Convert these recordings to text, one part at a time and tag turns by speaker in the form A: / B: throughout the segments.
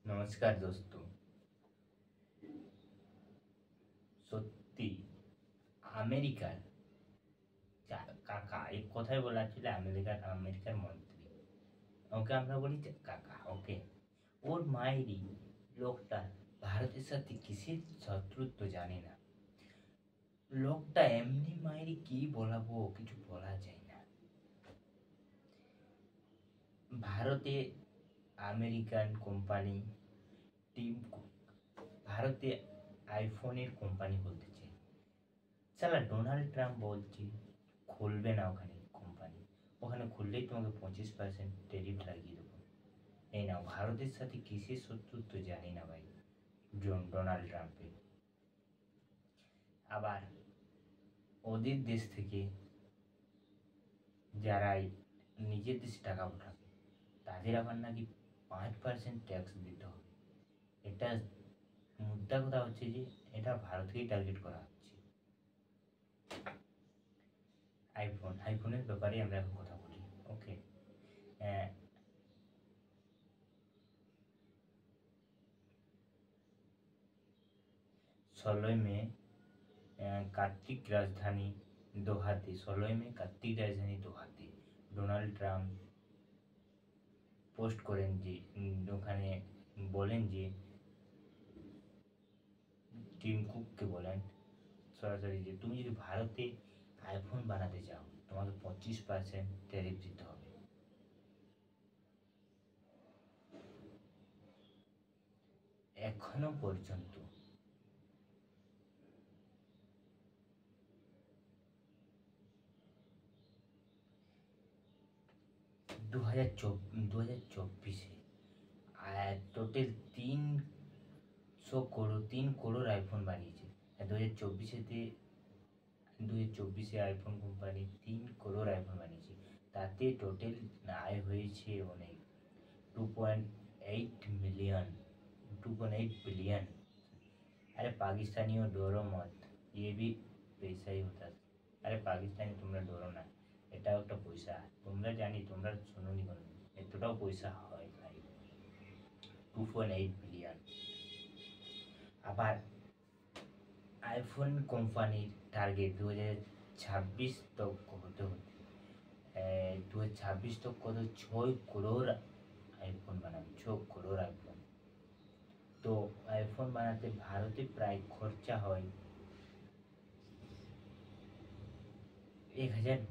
A: নমস্কার দোস্ত। সত্যি আমেরিকার কাকা, এক কথায় বলা ছিল আমেরিকার আমেরিকার মন্ত্রী। ওকে আমরা বলি যে কাকা। ওকে, ওর মায়েরই লোকটা ভারতের সাথে কিসের শত্রুত্ব জানি না। লোকটা এমনি মায়েরই কি বলাবো, কিছু বলা যায় না। ভারতে আমেরিকান কোম্পানি টিম কুক ভারতে আইফোনের কোম্পানি খুলতেছে। সালা ডোনাল্ড ট্রাম্প বলছে খুলবে না ওখানে কোম্পানি। ওখানে খুললেই তোমাকে 25% ট্যারিফ লাগিয়ে দেবো। এই নাও, ভারতের সাথে কিসের শত্রুত্ব জানি না ভাই, ডোনাল্ড ট্রাম্পের। আবার ওদের দেশ থেকে যারাই নিজের দেশে টাকা পাঠাবে তাদের আবার নাকি 5% ট্যাক্স দিতে হবে। এটা মুদ্রা কথা হচ্ছে যে এটা ভারতকেই টার্গেট করা হচ্ছে। আইফোনের ব্যাপারে আমরা এখন কথা বলি। ওকে, 16 মে কার্তিক রাজধানী দোহাতে ডোনাল্ড ট্রাম্প পোস্ট করেন যে ওখানে বলেন যে টিম কুককে বলেন সরাসরি যে তুমি যদি ভারতে আইফোন বানাতে চাও তোমাকে 25% ট্যারিফ দিতে হবে। এখনো পর্যন্ত 2024-এ টোটাল 3 করোড় আইফোন বানিয়েছে। 2024-এ আইফোন কোম্পানি 3 করোড় আইফোন বানিয়েছে। তাতে টোটাল আয় হয়েছে অনেক 2.8 बिलियन। अरे पाकिस्तानियों डरो मत, ये भी पैसा ही होता। আরে পাকিস্তানি তোমরা ডরো না, এটাও একটা পয়সা। তোমরা জানি, তোমরা শোনোনি কোনো, এতটাও পয়সা হয় ভাই, 2.8 বিলিয়ন। আবার আইফোন কোম্পানির টার্গেট 2026 তক হতে হতে 2026 তক কত 6 করোড় আইফোন বানাবে। 6 করোড় আইফোন। তো আইফোন বানাতে ভারতে প্রায় খরচা হয় 1,000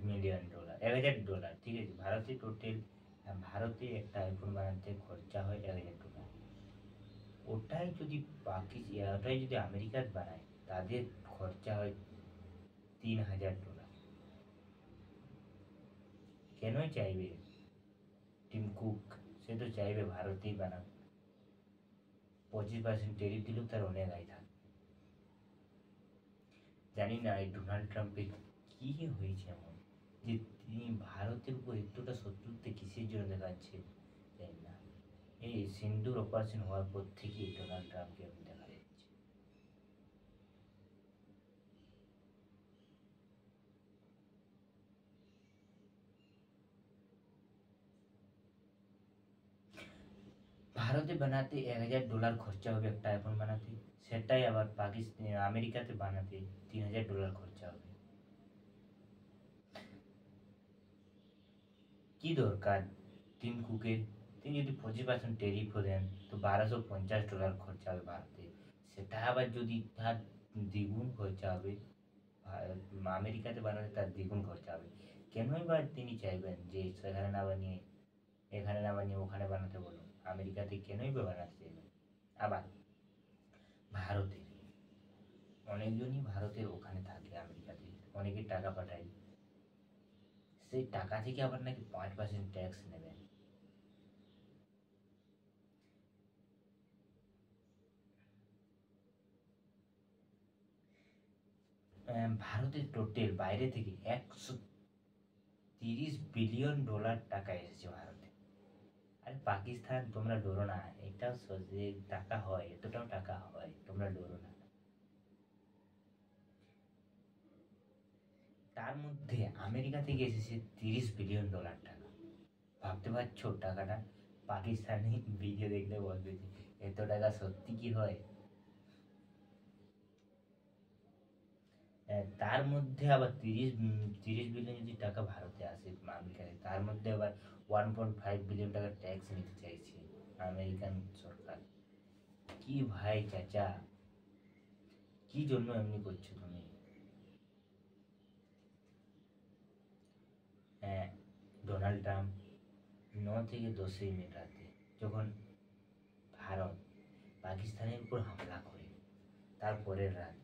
A: মিলিয়ন ডলার। 1,000 ডলার, ঠিক আছে। ভারতে একটা আইফোন বানাতে খরচা হয় 1,000 ডলার। ওটাই যদি আমেরিকার বানায় তাদের খরচা হয় 3,000 ডলার। কেনই চাইবে টিম কুক? সে তো চাইবে ভারতেই বানাক। 25% ট্যারিফ দিলেও তার অনেক আয় থাকবে। জানি না এই ডোনাল্ড ট্রাম্পের কি হয়েছে এমন যে তিনি ভারতের উপর এতটা শত্রুত্ব কিসের জন্য দেখাচ্ছে জানি না। এই সিন্দুর অপারেশন হওয়ার পর থেকেই ডোনাল্ড ট্রাম্পকে এখন দেখা যাচ্ছে। ভারতে বানাতে 1,000 ডলার খরচা হবে একটা আইফোন বানাতে, সেটাই আবার আমেরিকাতে বানাতে 3,000 ডলার খরচা হবে। কি দরকার টিম কুকের? তিনি যদি 25% ট্যারিফও দেন তো 1,250 ডলার খরচা হবে ভারতে। সেটা আবার যদি তার দ্বিগুণ খরচা হবে আমেরিকাতে বানালে তার দ্বিগুণ খরচা হবে। কেনই বা তিনি চাইবেন যে সেখানে না বানিয়ে এখানে না বানিয়ে ওখানে বানাতে বলুন? আমেরিকাতে কেনই বা বানাতে চাইবেন? আবার ভারতে অনেকজনই ভারতের ওখানে থাকে, আমেরিকাতে অনেকে টাকা পাঠায়, সেই টাকা থেকে আবার নাকি 5% ট্যাক্স নেবেন। ভারতের টোটাল বাইরে থেকে 130 বিলিয়ন ডলার টাকা এসেছে ভারতে। আরে পাকিস্তান তোমরা ডরো না, এটাও যে টাকা হয়, এতটাও টাকা হয়, তোমরা ডরো না। তার মধ্যে আমেরিকা থেকে এসেছে 30 বিলিয়ন ডলার টাকা। ভাবতে পারছো টাকাটা? পাকিস্তানি ভিডিও দেখলে বলবে যে এত টাকা সত্যি কি হয়। তার মধ্যে আবার 30 বিলিয়ন যদি টাকা ভারতে আসে আমেরিকায়, তার মধ্যে আবার 1.5 বিলিয়ন টাকা ট্যাক্স নিতে চাইছে আমেরিকান সরকার। কি ভাই চাচা, কি জন্য এমনি করছো তুমি? হ্যাঁ, ডোনাল্ড ট্রাম্প 9 থেকে 10 মিনিট রাতে যখন ভারত পাকিস্তানের উপর হামলা করে, তারপরের রাত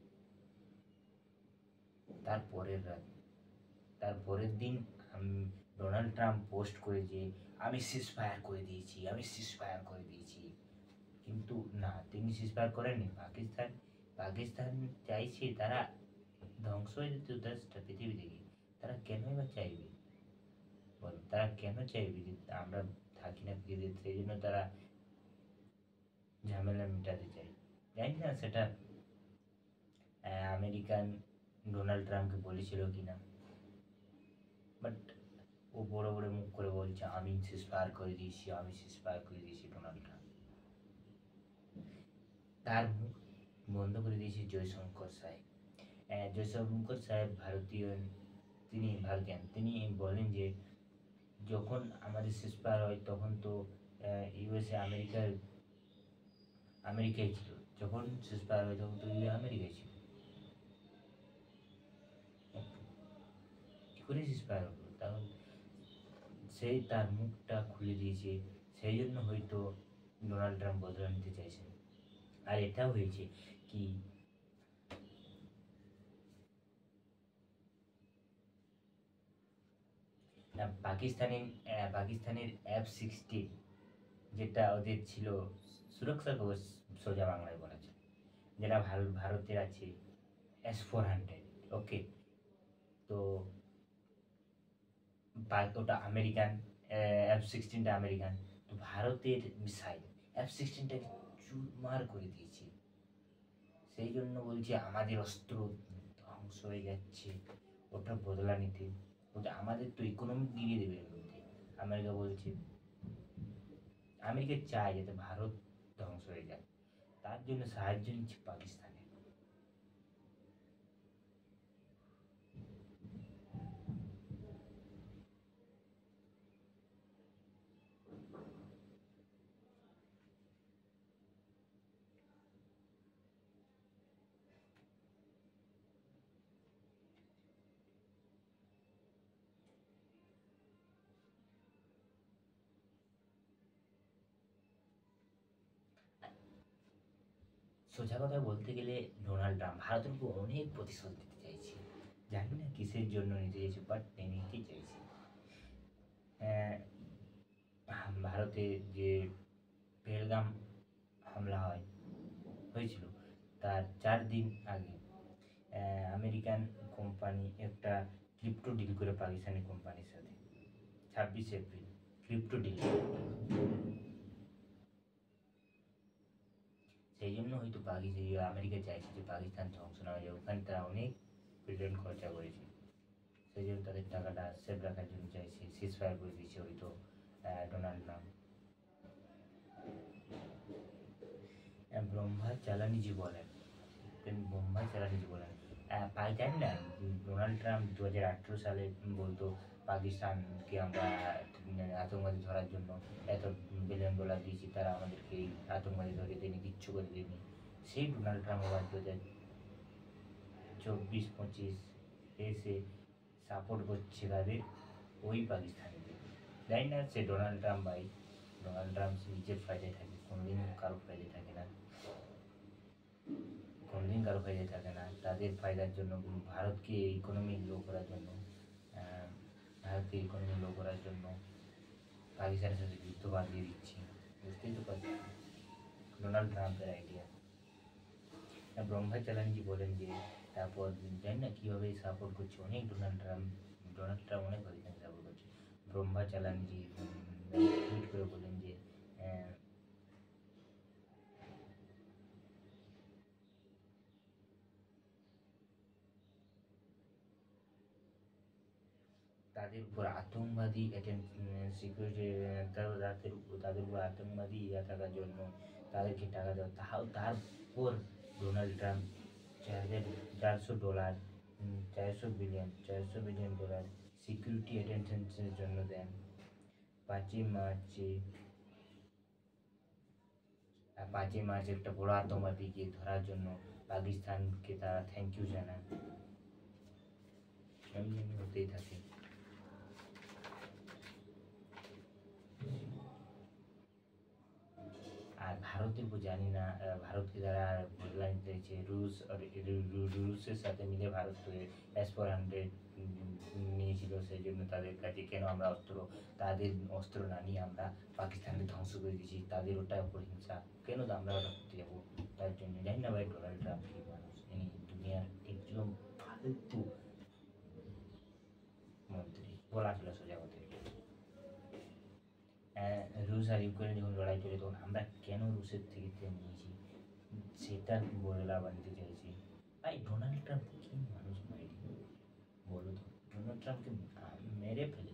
A: তারপরের রাত তারপরের দিন ডোনাল্ড ট্রাম্প পোস্ট করে যে আমি সিজ ফায়ার করে দিয়েছি, আমি সিজ ফায়ার করে দিয়েছি। কিন্তু না, তিনি সিজ ফায়ার করেননি। পাকিস্তান চাইছে তারা ধ্বংস হয়ে যেতে দেশটা পৃথিবী থেকে। তারা কেনই বা চাইবে? বলো, তারা কেন চাইবে যে আমরা থাকি না পৃথিবীতে? সেই জন্য তারা ঝামেলা মেটাতে চায়। জানি না সেটা আমেরিকান ডোনাল্ড ট্রাম্পকে বলেছিল কিনা, বাট ও বড় বড় মুখ করে বলছে আমি সিজ ফায়ার করে দিয়েছি, আমি সিজ ফায়ার করে দিয়েছি। ডোনাল্ড ট্রাম্প তার মুখ বন্ধ করে দিয়েছে জয়শঙ্কর সাহেব। জয়শঙ্কর সাহেব ভারতীয়, তিনি ভারতীয়ান। তিনি বলেন যে যখন আমাদের সিজ ফায়ার হয় তখন তো ইউএসএ আমেরিকায় ছিল। যখন সিজ ফায়ার হয় তখন তো আমেরিকায় ছিল। কি করে সিজ ফায়ার হলো? তখন সেই তার মুখটা খুলে দিয়েছে। সেই জন্য হয়তো ডোনাল্ড ট্রাম্প বদলা নিতে চাইছেন। আর এটাও হয়েছে কি, পাকিস্তানের F-16, যেটা ওদের ছিল সুরক্ষা কবচ সোজা বাংলায় বলা যায়, যেটা ভারতের আছে S-400। ওকে, তো ওটা আমেরিকান, F-16টা আমেরিকান। তো ভারতের মিসাইল F-16টাকে চুরমার করে দিয়েছে। সেই জন্য বলছি আমাদের অস্ত্র ধ্বংস হয়ে যাচ্ছে, ওটা বদলা নিতে। বলছে আমাদের তো ইকোনমি গিরিয়ে দেবে এর মধ্যে। আমেরিকা বলছে, আমেরিকা চায় যাতে ভারত ধ্বংস হয়ে যায়, তার জন্য সাহায্য নিচ্ছে পাকিস্তানে। সোজা কথা বলতে গেলে ডোনাল্ড ট্রাম্প ভারতের উপর অনেক প্রতিশোধ নিতে চাইছে। জানি না কিসের জন্য নিতে চাইছে, বাট নিতেই চাইছে। আহ, ভারতে যে পেহেলগাম হামলা হয়েছিল, তার 4 দিন আগে আমেরিকান কোম্পানি একটা ক্রিপ্টো ডিল করে পাকিস্তানি কোম্পানির সাথে। 26 এপ্রিল ক্রিপ্টো ডিল। সেই জন্য হয়তো আমেরিকা চাইছে যে পাকিস্তান ধ্বংস না হয়ে যায়। ওখানে তারা অনেক বিলিয়ন খরচা করেছে, সেই জন্য তাদের টাকাটা সেভ রাখার জন্য চাইছে, সিজ ফায়ার করে দিয়েছে হয়তো ডোনাল্ড ট্রাম্প। ব্রহ্মা চালানিজি বলেন, ব্রহ্মা চালানিজি বলেন জানি না, ডোনাল্ড ট্রাম্প 2018 সালে বলতো পাকিস্তানকে আমরা আতঙ্কবাদী ধরার জন্য এত $1 বিলিয়ন দিয়েছি, তারা আমাদেরকে আতঙ্কবাদী ধরে দেয়নি, কিচ্ছু করে দেয়নি। সেই ডোনাল্ড ট্রাম্প আবার 2024-25 এসে সাপোর্ট করছে তাদের ওই পাকিস্তানিদের। জানি না সে ডোনাল্ড ট্রাম্প ভাই, ডোনাল্ড ট্রাম্প নিজের ফায়দায় থাকে, কোনোদিন কারো ফায়দায় থাকে না, কোনোদিন কারো ফায়দায় থাকে না। তাদের ফায়দার জন্য ভারতকে ইকোনমি লো করার জন্য, আহ, ভারতকে ইকোনমি লো করার জন্য পাকিস্তানের সাথে যুদ্ধ বাঁধিয়ে দিচ্ছে। বুঝতেই তো পারছি ডোনাল্ড ট্রাম্পের আইডিয়া। ব্রহ্মা চ্যাটার্জি বলেন যে, তারপর জানি না কীভাবে সাপোর্ট করছে অনেক ডোনাল্ড ট্রাম্প অনেক পাকিস্তান সাপোর্ট করছে। ব্রহ্মা চ্যাটার্জি টুইট করে বলেন যে তাদের উপর আতঙ্কবাদী সিকিউরিটি, তারা তাদের উপর আতঙ্কবাদী ইয়া থাকার জন্য তাদেরকে টাকা দেওয়া, তারপর ডোনাল্ড ট্রাম্প $400 400 বিলিয়ন সিকিউরিটি অ্যাটেনশনের জন্য দেন। 5ই মার্চ একটা বড় আতঙ্কবাদীকে ধরার জন্য পাকিস্তানকে তারা থ্যাংক ইউ জানায়। এমনি এমনি হতেই থাকে। আর ভারতের উপর জানি না, ভারতকে তারা বদলা নিতে চাইছে। রুশের সাথে মিলে ভারত S-400 নিয়েছিল, সেই জন্য তাদের কাছে কেন আমরা তাদের অস্ত্র না নিয়ে আমরা পাকিস্তানকে ধ্বংস করে দিয়েছি, তাদের ওটা হিংসা, কেন তো আমরা ওটা করতে যাবো? তার জন্য জানি না ভাই, ডোনাল্ড ট্রাম্প কি মানুষ, ইনি দুনিয়ার একজন ফালতু মন্ত্রী, বলা ছিল সোজা কথা। রুশ আর ইউক্রেনে যখন লড়াই চলে তখন আমরা কেন রুশের থেকে তেল নিয়েছি, সেটা বদলা বানিয়ে চাইছি। ভাই ডোনাল্ড ট্রাম্প কি মানুষ ভাই, বলো তো? ডোনাল্ড ট্রাম্পকে মেরে ফেলে